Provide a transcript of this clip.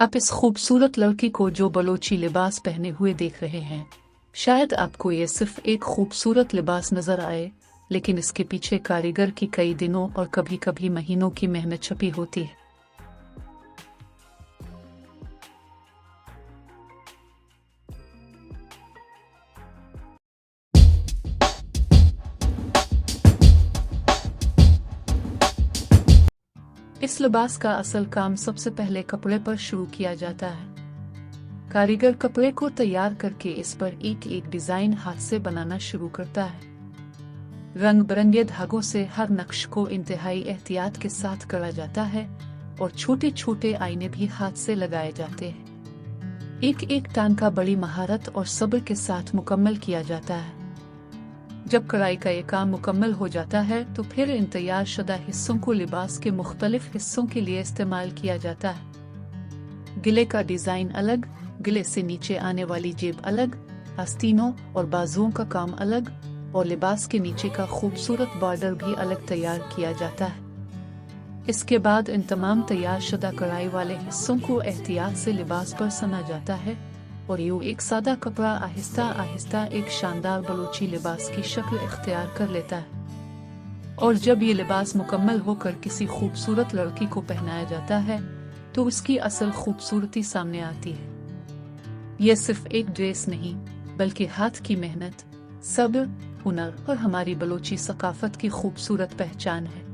आप इस खूबसूरत लड़की को जो बलोची लिबास पहने हुए देख रहे हैं, शायद आपको ये सिर्फ एक खूबसूरत लिबास नजर आए, लेकिन इसके पीछे कारीगर की कई दिनों और कभी कभी महीनों की मेहनत छुपी होती है। इस लिबास का असल काम सबसे पहले कपड़े पर शुरू किया जाता है। कारीगर कपड़े को तैयार करके इस पर एक एक डिजाइन हाथ से बनाना शुरू करता है। रंग बिरंगे धागों से हर नक्श को इंतहाई एहतियात के साथ करा जाता है और छोटे छोटे आईने भी हाथ से लगाए जाते हैं। एक एक टांका बड़ी महारत और सब्र के साथ मुकम्मल किया जाता है। जब कढ़ाई का ये काम मुकम्मल हो जाता है तो फिर इन तैयार शुदा हिस्सों को लिबास के मुख्तलिफ हिस्सों के लिए इस्तेमाल किया जाता है। गिले का डिजाइन अलग, गिले से नीचे आने वाली जेब अलग, आस्तीनों और बाजुओं का काम अलग और लिबास के नीचे का खूबसूरत बॉर्डर भी अलग तैयार किया जाता है। इसके बाद इन तमाम तैयार शुदा कढ़ाई वाले हिस्सों को एहतियात से लिबास पर सना जाता है और यूं एक सादा कपड़ा आहिस्ता आहिस्ता एक शानदार बलोची लिबास की शक्ल इख्तियार कर लेता है। और जब ये लिबास मुकम्मल होकर किसी खूबसूरत लड़की को पहनाया जाता है तो उसकी असल खूबसूरती सामने आती है। यह सिर्फ एक ड्रेस नहीं, बल्कि हाथ की मेहनत, सब्र, हुनर और हमारी बलोची सकाफत की खूबसूरत पहचान है।